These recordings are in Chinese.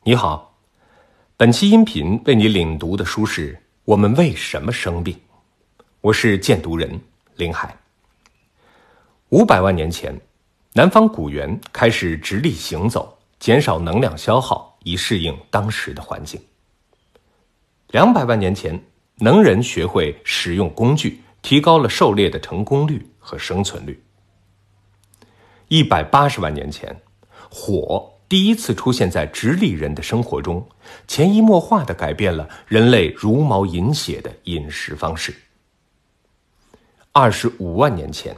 你好，本期音频为你领读的书是《我们为什么生病》，我是荐读人林海。500万年前，南方古猿开始直立行走，减少能量消耗，以适应当时的环境。200万年前，能人学会使用工具，提高了狩猎的成功率和生存率。180万年前，火第一次出现在直立人的生活中，潜移默化地改变了人类茹毛饮血的饮食方式。25万年前，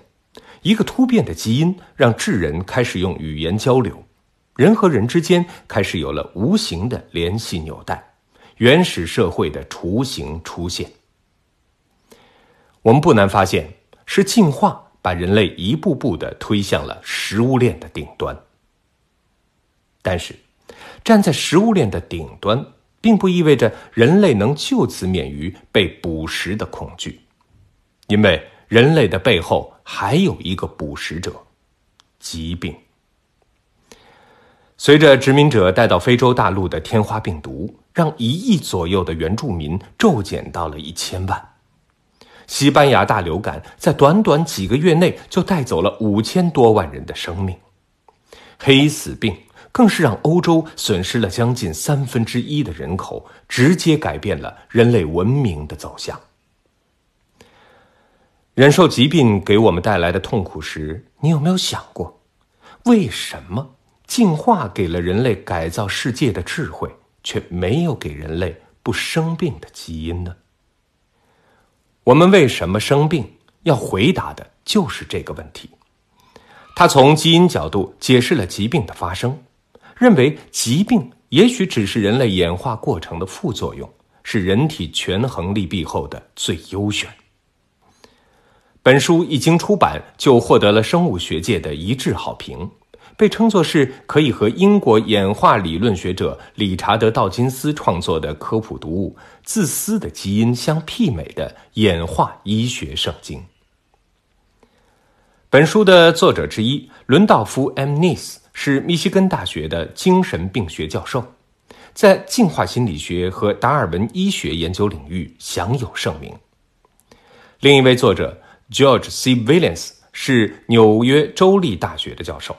一个突变的基因让智人开始用语言交流，人和人之间开始有了无形的联系纽带，原始社会的雏形出现。我们不难发现，是进化把人类一步步地推向了食物链的顶端。但是，站在食物链的顶端，并不意味着人类能就此免于被捕食的恐惧，因为人类的背后还有一个捕食者——疾病。随着殖民者带到非洲大陆的天花病毒，让1亿左右的原住民骤减到了1000万。西班牙大流感在短短几个月内就带走了5000多万人的生命。黑死病更是让欧洲损失了将近1/3的人口，直接改变了人类文明的走向。忍受疾病给我们带来的痛苦时，你有没有想过，为什么进化给了人类改造世界的智慧，却没有给人类不生病的基因呢？我们为什么生病？要回答的就是这个问题。他从基因角度解释了疾病的发生，认为疾病也许只是人类演化过程的副作用，是人体权衡利弊后的最优选。本书一经出版就获得了生物学界的一致好评，被称作是可以和英国演化理论学者理查德·道金斯创作的科普读物《自私的基因》相媲美的演化医学圣经。本书的作者之一伦道夫 ·M. 尼斯是密西根大学的精神病学教授，在进化心理学和达尔文医学研究领域享有盛名。另一位作者 George C. Williams 是纽约州立大学的教授，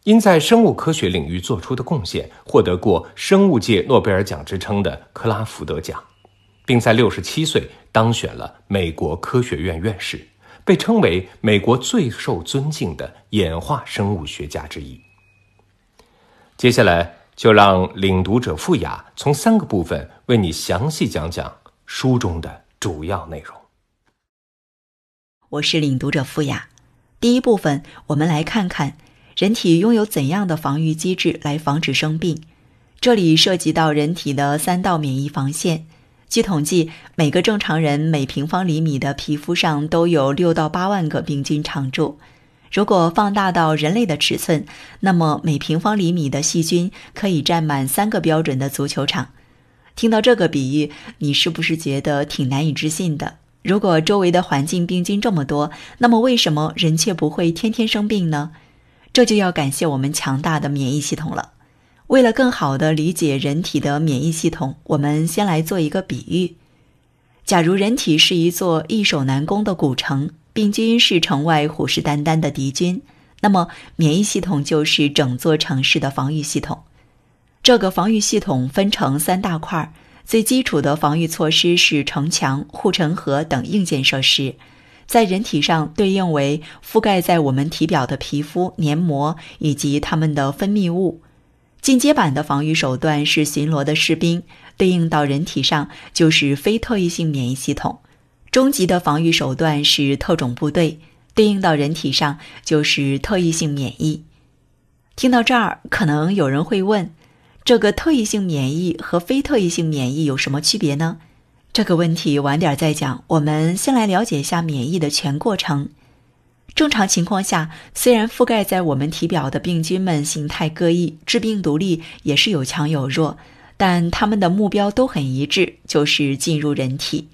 因在生物科学领域做出的贡献，获得过生物界诺贝尔奖之称的克拉福德奖，并在67岁当选了美国科学院院士，被称为美国最受尊敬的演化生物学家之一。接下来就让领读者傅雅从3个部分为你详细讲讲书中的主要内容。我是领读者傅雅。第一部分，我们来看看人体拥有怎样的防御机制来防止生病。这里涉及到人体的3道免疫防线。据统计，每个正常人每平方厘米的皮肤上都有6到8万个病菌常驻。如果放大到人类的尺寸，那么每平方厘米的细菌可以占满3个标准的足球场。听到这个比喻，你是不是觉得挺难以置信的？如果周围的环境病菌这么多，那么为什么人却不会天天生病呢？这就要感谢我们强大的免疫系统了。为了更好地理解人体的免疫系统，我们先来做一个比喻。假如人体是一座易守难攻的古城，病菌是城外虎视眈眈的敌军，那么免疫系统就是整座城市的防御系统。这个防御系统分成3大块，最基础的防御措施是城墙、护城河等硬件设施，在人体上对应为覆盖在我们体表的皮肤、黏膜以及它们的分泌物。进阶版的防御手段是巡逻的士兵，对应到人体上就是非特异性免疫系统。终极的防御手段是特种部队，对应到人体上就是特异性免疫。听到这儿，可能有人会问，这个特异性免疫和非特异性免疫有什么区别呢？这个问题晚点再讲，我们先来了解一下免疫的全过程。正常情况下，虽然覆盖在我们体表的病菌们形态各异，致病毒力也是有强有弱，但它们的目标都很一致，就是进入人体。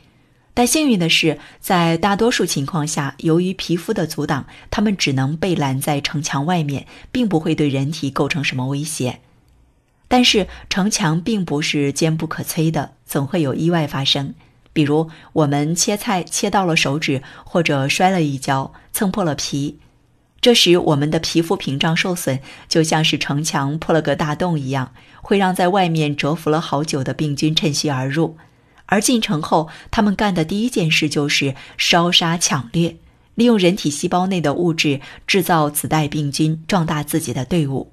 但幸运的是，在大多数情况下，由于皮肤的阻挡，它们只能被拦在城墙外面，并不会对人体构成什么威胁。但是城墙并不是坚不可摧的，总会有意外发生。比如我们切菜切到了手指，或者摔了一跤，蹭破了皮。这时我们的皮肤屏障受损，就像是城墙破了个大洞一样，会让在外面蛰伏了好久的病菌趁虚而入。而进城后，他们干的第一件事就是烧杀抢掠，利用人体细胞内的物质制造子代病菌，壮大自己的队伍。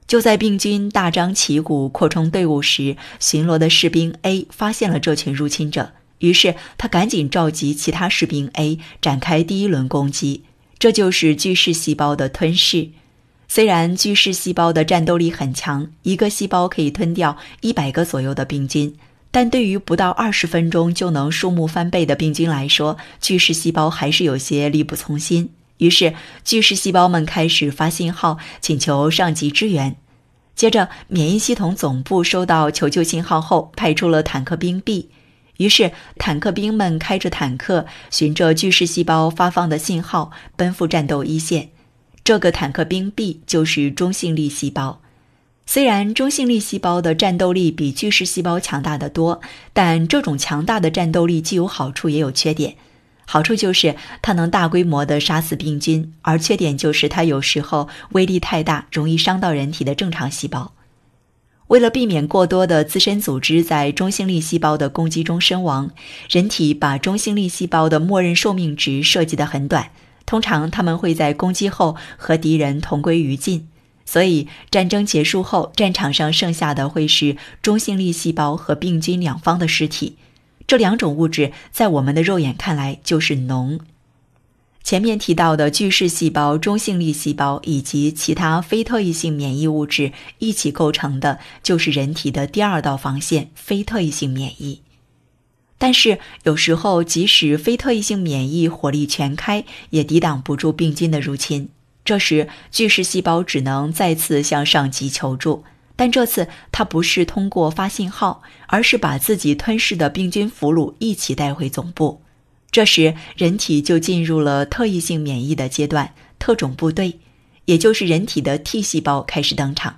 就在病菌大张旗鼓扩充队伍时，巡逻的士兵 A 发现了这群入侵者，于是他赶紧召集其他士兵 A 展开第一轮攻击。这就是巨噬细胞的吞噬。虽然巨噬细胞的战斗力很强，一个细胞可以吞掉100个左右的病菌，但对于不到20分钟就能数目翻倍的病菌来说，巨噬细胞还是有些力不从心。于是巨噬细胞们开始发信号，请求上级支援。接着免疫系统总部收到求救信号后，派出了坦克兵 B。于是坦克兵们开着坦克，循着巨噬细胞发放的信号奔赴战斗一线。这个坦克兵 B 就是中性粒细胞。虽然中性粒细胞的战斗力比巨噬细胞强大得多，但这种强大的战斗力既有好处也有缺点。好处就是它能大规模地杀死病菌，而缺点就是它有时候威力太大，容易伤到人体的正常细胞。为了避免过多的自身组织在中性粒细胞的攻击中身亡，人体把中性粒细胞的默认寿命值设计得很短，通常它们会在攻击后和敌人同归于尽。所以战争结束后，战场上剩下的会是中性粒细胞和病菌两方的尸体。这两种物质在我们的肉眼看来就是脓。前面提到的巨噬细胞、中性粒细胞以及其他非特异性免疫物质一起构成的就是人体的第二道防线——非特异性免疫。但是有时候即使非特异性免疫火力全开，也抵挡不住病菌的入侵。这时巨噬细胞只能再次向上级求助，但这次它不是通过发信号，而是把自己吞噬的病菌俘虏一起带回总部。这时人体就进入了特异性免疫的阶段，特种部队，也就是人体的 T 细胞开始登场。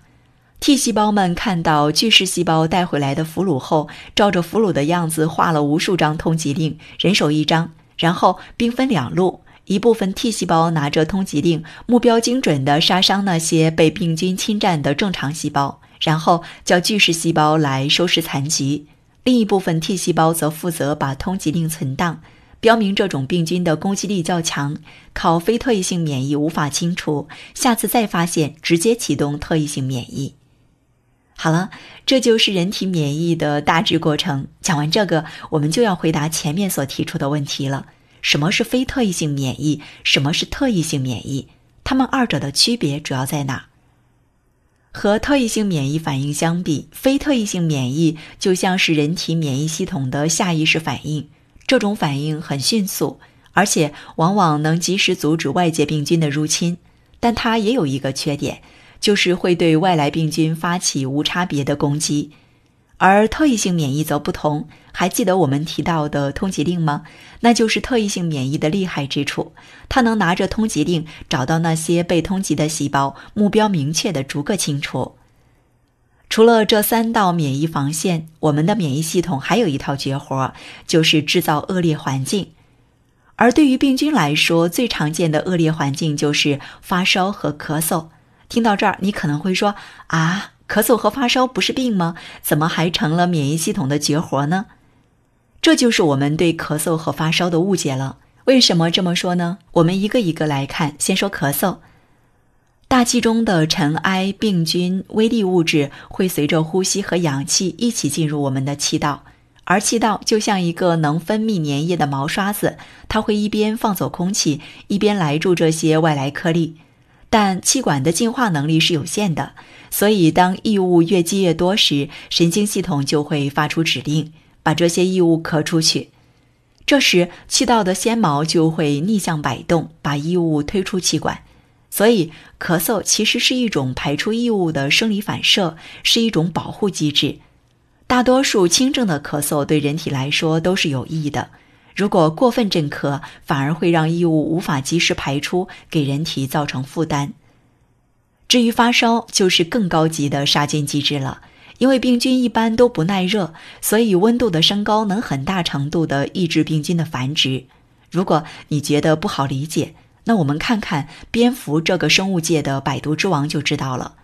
T 细胞们看到巨噬细胞带回来的俘虏后，照着俘虏的样子画了无数张通缉令，人手一张，然后兵分两路，一部分 T 细胞拿着通缉令，目标精准地杀伤那些被病菌侵占的正常细胞，然后叫巨噬细胞来收拾残局。另一部分 T 细胞则负责把通缉令存档，标明这种病菌的攻击力较强，靠非特异性免疫无法清除，下次再发现直接启动特异性免疫。好了，这就是人体免疫的大致过程。讲完这个，我们就要回答前面所提出的问题了。什么是非特异性免疫？什么是特异性免疫？它们二者的区别主要在哪？和特异性免疫反应相比，非特异性免疫就像是人体免疫系统的下意识反应。这种反应很迅速，而且往往能及时阻止外界病菌的入侵，但它也有一个缺点，就是会对外来病菌发起无差别的攻击。而特异性免疫则不同，还记得我们提到的通缉令吗？那就是特异性免疫的厉害之处，它能拿着通缉令找到那些被通缉的细胞，目标明确地逐个清除。除了这3道免疫防线，我们的免疫系统还有一套绝活，就是制造恶劣环境。而对于病菌来说，最常见的恶劣环境就是发烧和咳嗽。听到这儿，你可能会说，啊，咳嗽和发烧不是病吗？怎么还成了免疫系统的绝活呢？这就是我们对咳嗽和发烧的误解了。为什么这么说呢？我们一个一个来看，先说咳嗽。大气中的尘埃、病菌、微粒物质会随着呼吸和氧气一起进入我们的气道，而气道就像一个能分泌粘液的毛刷子，它会一边放走空气，一边来住这些外来颗粒。但气管的净化能力是有限的，所以当异物越积越多时，神经系统就会发出指令，把这些异物咳出去。这时气道的纤毛就会逆向摆动，把异物推出气管。所以咳嗽其实是一种排出异物的生理反射，是一种保护机制。大多数轻症的咳嗽对人体来说都是有益的，如果过分阵咳，反而会让异物无法及时排出，给人体造成负担。至于发烧，就是更高级的杀菌机制了。因为病菌一般都不耐热，所以温度的升高能很大程度地抑制病菌的繁殖。如果你觉得不好理解，那我们看看蝙蝠这个生物界的百毒之王就知道了。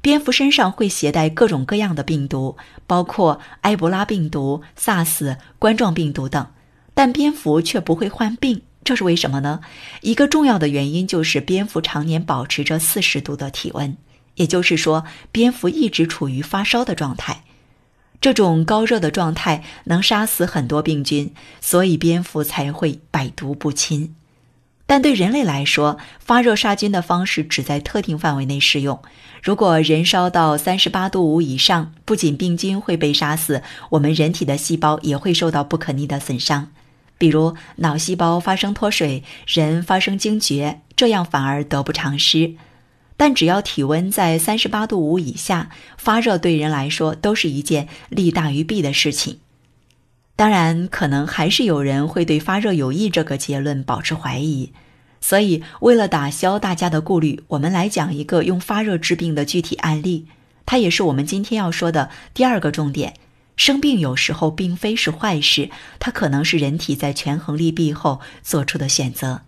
蝙蝠身上会携带各种各样的病毒，包括埃博拉病毒、SARS、冠状病毒等，但蝙蝠却不会患病，这是为什么呢？一个重要的原因就是蝙蝠常年保持着40度的体温，也就是说，蝙蝠一直处于发烧的状态。这种高热的状态能杀死很多病菌，所以蝙蝠才会百毒不侵。但对人类来说，发热杀菌的方式只在特定范围内适用。如果人烧到38度5以上，不仅病菌会被杀死，我们人体的细胞也会受到不可逆的损伤。比如脑细胞发生脱水，人发生惊厥，这样反而得不偿失。但只要体温在38度5以下，发热对人来说都是一件利大于弊的事情。当然，可能还是有人会对发热有益这个结论保持怀疑，所以为了打消大家的顾虑，我们来讲一个用发热治病的具体案例，它也是我们今天要说的第二个重点。生病有时候并非是坏事，它可能是人体在权衡利弊后做出的选择。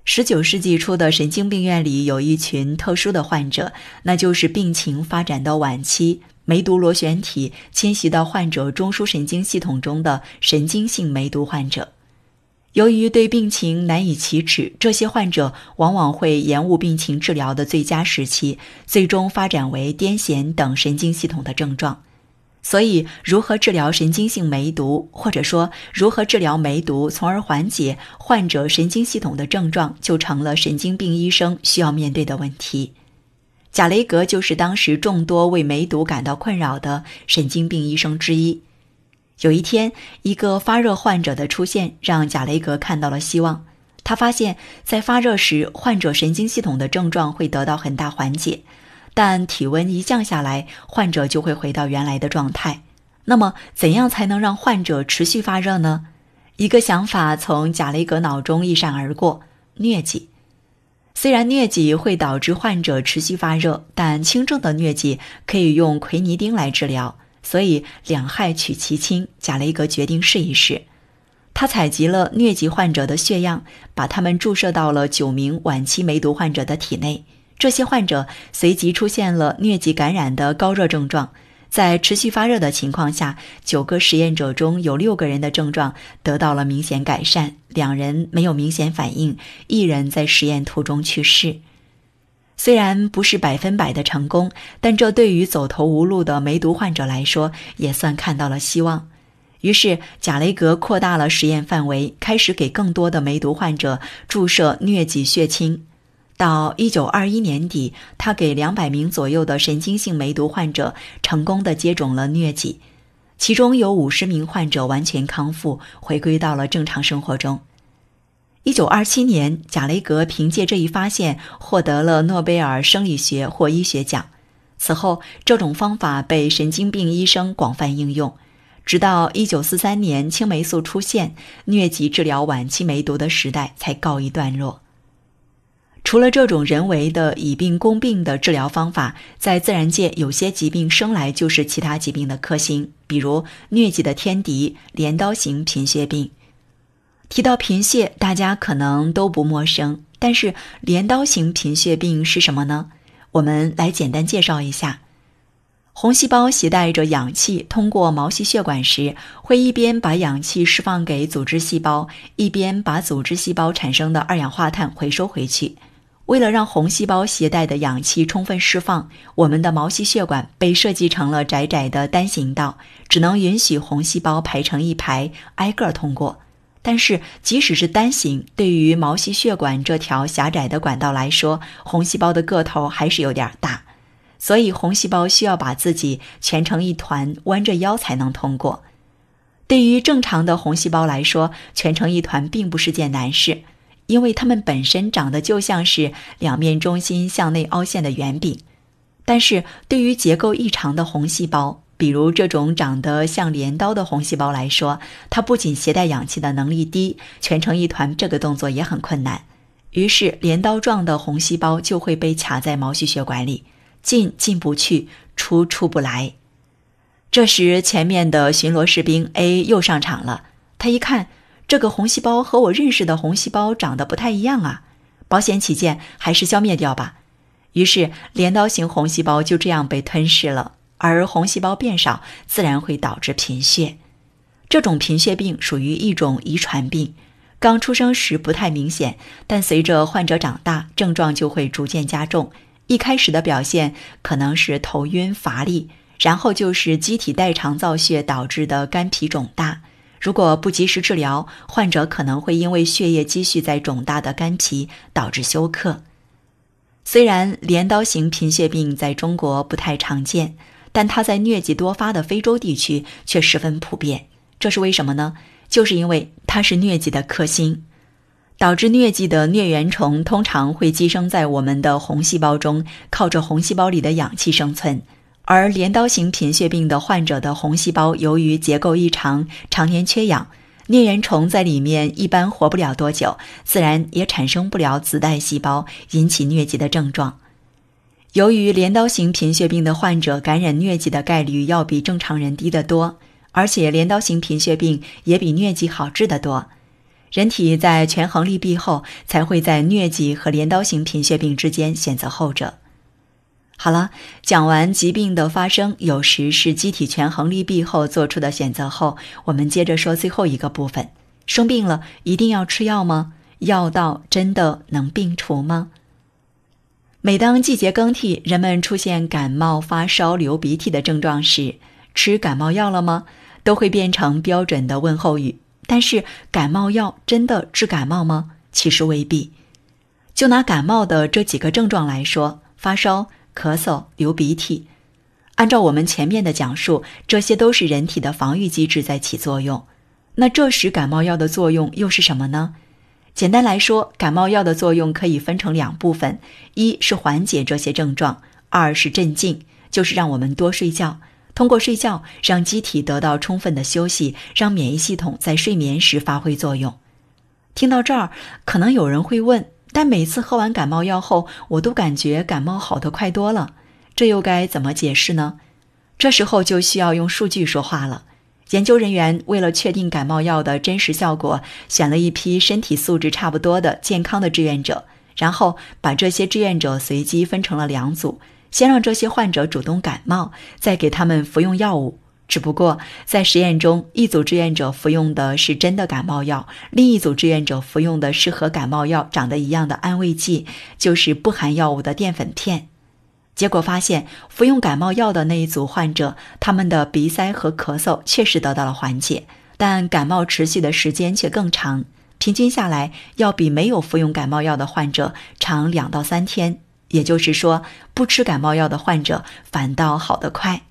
19世纪初的神经病院里有一群特殊的患者，那就是病情发展到晚期，梅毒螺旋体侵袭到患者中枢神经系统中的神经性梅毒患者。由于对病情难以启齿，这些患者往往会延误病情治疗的最佳时期，最终发展为癫痫等神经系统的症状。所以，如何治疗神经性梅毒，或者说如何治疗梅毒，从而缓解患者神经系统的症状，就成了神经病医生需要面对的问题。贾雷格就是当时众多为梅毒感到困扰的神经病医生之一。有一天，一个发热患者的出现让贾雷格看到了希望。他发现，在发热时，患者神经系统的症状会得到很大缓解。但体温一降下来，患者就会回到原来的状态。那么，怎样才能让患者持续发热呢？一个想法从贾雷格脑中一闪而过：疟疾。虽然疟疾会导致患者持续发热，但轻症的疟疾可以用奎尼丁来治疗，所以两害取其轻，贾雷格决定试一试。他采集了疟疾患者的血样，把它们注射到了9名晚期梅毒患者的体内。这些患者随即出现了疟疾感染的高热症状，在持续发热的情况下，9个实验者中有6个人的症状得到了明显改善，2人没有明显反应，1人在实验途中去世。虽然不是100%的成功，但这对于走投无路的梅毒患者来说也算看到了希望。于是贾雷格扩大了实验范围，开始给更多的梅毒患者注射疟疾血清。到1921年底，他给200名左右的神经性梅毒患者成功地接种了疟疾，其中有50名患者完全康复，回归到了正常生活中。1927年，贾雷格凭借这一发现获得了诺贝尔生理学或医学奖。此后，这种方法被神经病医生广泛应用，直到1943年青霉素出现，疟疾治疗晚期梅毒的时代才告一段落。除了这种人为的以病攻病的治疗方法，在自然界有些疾病生来就是其他疾病的克星，比如疟疾的天敌镰刀型贫血病。提到贫血，大家可能都不陌生，但是镰刀型贫血病是什么呢？我们来简单介绍一下。红细胞携带着氧气通过毛细血管时，会一边把氧气释放给组织细胞，一边把组织细胞产生的二氧化碳回收回去。为了让红细胞携带的氧气充分释放，我们的毛细血管被设计成了窄窄的单行道，只能允许红细胞排成一排，挨个通过。但是即使是单行，对于毛细血管这条狭窄的管道来说，红细胞的个头还是有点大，所以红细胞需要把自己蜷成一团，弯着腰才能通过。对于正常的红细胞来说，蜷成一团并不是件难事，因为它们本身长得就像是两面中心向内凹陷的圆饼。但是对于结构异常的红细胞，比如这种长得像镰刀的红细胞来说，它不仅携带氧气的能力低，蜷成一团这个动作也很困难。于是镰刀状的红细胞就会被卡在毛细血管里，进不去，出不来。这时前面的巡逻士兵 A 又上场了，他一看这个红细胞和我认识的红细胞长得不太一样啊，保险起见还是消灭掉吧。于是镰刀型红细胞就这样被吞噬了，而红细胞变少自然会导致贫血。这种贫血病属于一种遗传病，刚出生时不太明显，但随着患者长大，症状就会逐渐加重。一开始的表现可能是头晕乏力，然后就是机体代偿造血导致的肝脾肿大。如果不及时治疗，患者可能会因为血液积蓄在肿大的肝脾导致休克。虽然镰刀型贫血病在中国不太常见，但它在疟疾多发的非洲地区却十分普遍。这是为什么呢？就是因为它是疟疾的克星。导致疟疾的疟原虫通常会寄生在我们的红细胞中，靠着红细胞里的氧气生存。而镰刀型贫血病的患者的红细胞由于结构异常，常年缺氧，疟原虫在里面一般活不了多久，自然也产生不了子代细胞，引起疟疾的症状。由于镰刀型贫血病的患者感染疟疾的概率要比正常人低得多，而且镰刀型贫血病也比疟疾好治得多。人体在权衡利弊后，才会在疟疾和镰刀型贫血病之间选择后者。好了，讲完疾病的发生有时是机体权衡利弊后做出的选择后，我们接着说最后一个部分。生病了一定要吃药吗？药到真的能病除吗？每当季节更替，人们出现感冒、发烧、流鼻涕的症状时，吃感冒药了吗？都会变成标准的问候语。但是感冒药真的治感冒吗？其实未必。就拿感冒的这几个症状来说，发烧、咳嗽、流鼻涕，按照我们前面的讲述，这些都是人体的防御机制在起作用。那这时感冒药的作用又是什么呢？简单来说，感冒药的作用可以分成两部分，一是缓解这些症状，二是镇静，就是让我们多睡觉。通过睡觉让机体得到充分的休息，让免疫系统在睡眠时发挥作用。听到这儿，可能有人会问，但每次喝完感冒药后，我都感觉感冒好得快多了，这又该怎么解释呢？这时候就需要用数据说话了。研究人员为了确定感冒药的真实效果，选了一批身体素质差不多的健康的志愿者，然后把这些志愿者随机分成了两组，先让这些患者主动感冒，再给他们服用药物。只不过在实验中，一组志愿者服用的是真的感冒药，另一组志愿者服用的是和感冒药长得一样的安慰剂，就是不含药物的淀粉片。结果发现，服用感冒药的那一组患者，他们的鼻塞和咳嗽确实得到了缓解，但感冒持续的时间却更长，平均下来要比没有服用感冒药的患者长2到3天。也就是说，不吃感冒药的患者反倒好得快。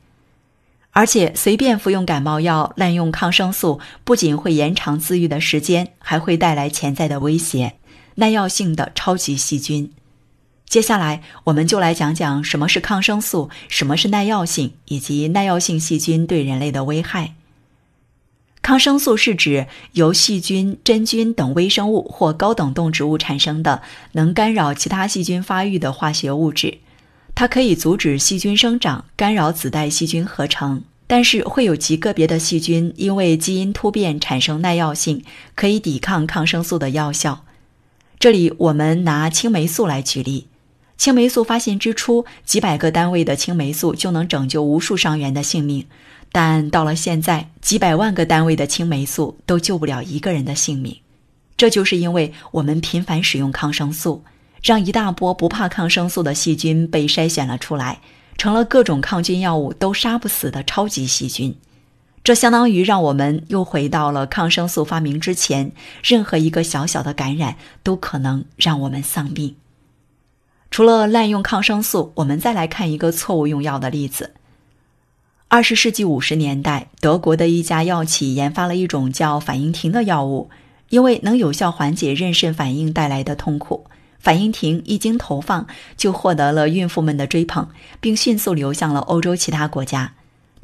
而且随便服用感冒药、滥用抗生素，不仅会延长自愈的时间，还会带来潜在的威胁——耐药性的超级细菌。接下来我们就来讲讲什么是抗生素，什么是耐药性，以及耐药性细菌对人类的危害。抗生素是指由细菌、真菌等微生物或高等动植物产生的能干扰其他细菌发育的化学物质。它可以阻止细菌生长，干扰子代细菌合成，但是会有极个别的细菌因为基因突变产生耐药性，可以抵抗抗生素的药效。这里我们拿青霉素来举例。青霉素发现之初，几百个单位的青霉素就能拯救无数伤员的性命，但到了现在，几百万个单位的青霉素都救不了一个人的性命。这就是因为我们频繁使用抗生素，让一大波不怕抗生素的细菌被筛选了出来，成了各种抗菌药物都杀不死的超级细菌。这相当于让我们又回到了抗生素发明之前，任何一个小小的感染都可能让我们丧命。除了滥用抗生素，我们再来看一个错误用药的例子。20世纪50年代，德国的一家药企研发了一种叫反应停的药物，因为能有效缓解妊娠反应带来的痛苦，反应停一经投放就获得了孕妇们的追捧，并迅速流向了欧洲其他国家。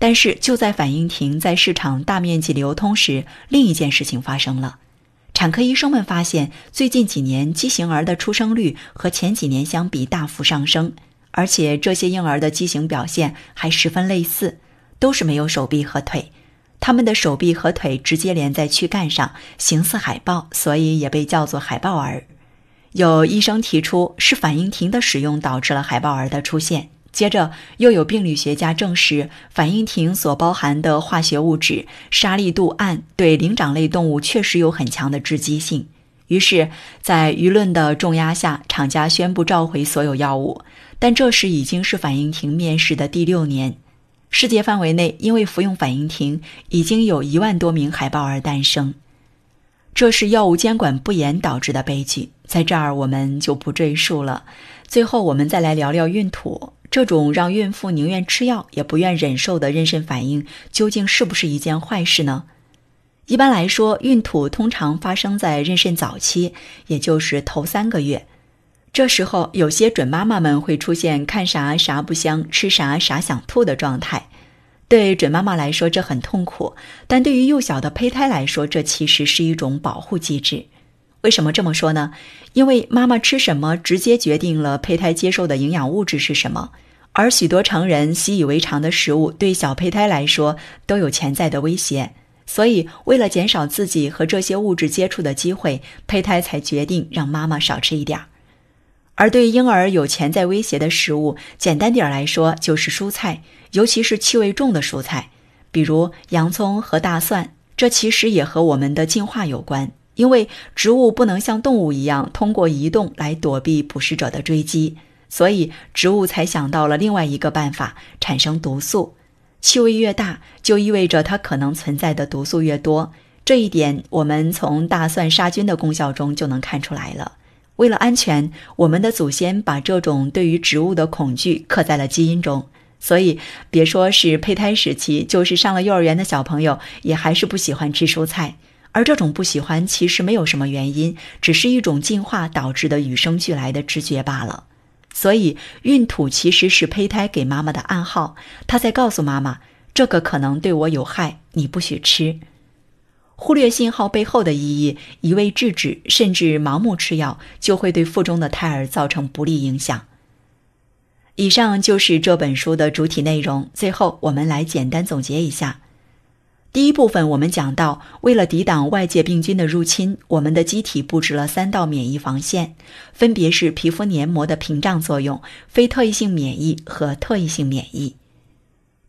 但是就在反应停在市场大面积流通时，另一件事情发生了。产科医生们发现，最近几年畸形儿的出生率和前几年相比大幅上升，而且这些婴儿的畸形表现还十分类似，都是没有手臂和腿。他们的手臂和腿直接连在躯干上，形似海豹，所以也被叫做海豹儿。有医生提出是反应停的使用导致了海豹儿的出现，接着又有病理学家证实反应停所包含的化学物质沙利度胺对灵长类动物确实有很强的致激性。于是在舆论的重压下，厂家宣布召回所有药物，但这时已经是反应停面世的第6年。世界范围内因为服用反应停已经有1万多名海豹儿诞生。这是药物监管不严导致的悲剧，在这儿我们就不赘述了。最后我们再来聊聊孕吐，这种让孕妇宁愿吃药也不愿忍受的妊娠反应究竟是不是一件坏事呢？一般来说，孕吐通常发生在妊娠早期，也就是头3个月。这时候有些准妈妈们会出现看啥啥不香，吃啥啥想吐的状态。对准妈妈来说这很痛苦，但对于幼小的胚胎来说，这其实是一种保护机制。为什么这么说呢？因为妈妈吃什么直接决定了胚胎接受的营养物质是什么，而许多成人习以为常的食物对小胚胎来说都有潜在的威胁，所以为了减少自己和这些物质接触的机会，胚胎才决定让妈妈少吃一点。而对婴儿有潜在威胁的食物，简单点来说就是蔬菜，尤其是气味重的蔬菜，比如洋葱和大蒜。这其实也和我们的进化有关，因为植物不能像动物一样通过移动来躲避捕食者的追击，所以植物才想到了另外一个办法，产生毒素。气味越大，就意味着它可能存在的毒素越多。这一点我们从大蒜杀菌的功效中就能看出来了。为了安全，我们的祖先把这种对于植物的恐惧刻在了基因中，所以别说是胚胎时期，就是上了幼儿园的小朋友也还是不喜欢吃蔬菜。而这种不喜欢其实没有什么原因，只是一种进化导致的与生俱来的直觉罢了。所以孕吐其实是胚胎给妈妈的暗号，它在告诉妈妈，这个可能对我有害，你不许吃。忽略信号背后的意义，一味制止甚至盲目吃药，就会对腹中的胎儿造成不利影响。以上就是这本书的主体内容，最后我们来简单总结一下。第一部分我们讲到，为了抵挡外界病菌的入侵，我们的机体布置了3道免疫防线，分别是皮肤黏膜的屏障作用、非特异性免疫和特异性免疫。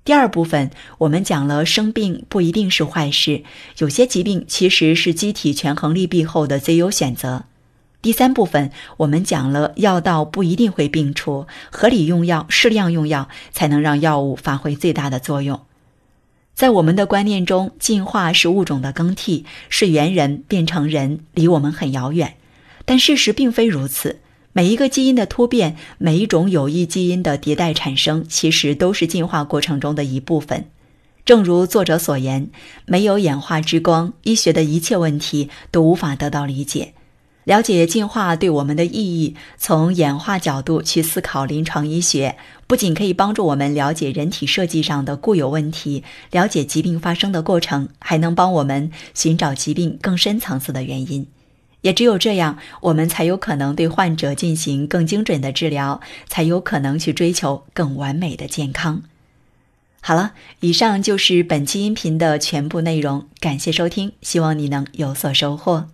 第二部分我们讲了生病不一定是坏事，有些疾病其实是机体权衡利弊后的最优选择。第三部分我们讲了药到不一定会病除，合理用药、适量用药才能让药物发挥最大的作用。在我们的观念中，进化是物种的更替，是猿人变成人，离我们很遥远。但事实并非如此，每一个基因的突变，每一种有益基因的迭代产生，其实都是进化过程中的一部分。正如作者所言，没有演化之光，医学的一切问题都无法得到理解。了解进化对我们的意义，从演化角度去思考临床医学，不仅可以帮助我们了解人体设计上的固有问题，了解疾病发生的过程，还能帮我们寻找疾病更深层次的原因。也只有这样，我们才有可能对患者进行更精准的治疗，才有可能去追求更完美的健康。好了，以上就是本期音频的全部内容，感谢收听，希望你能有所收获。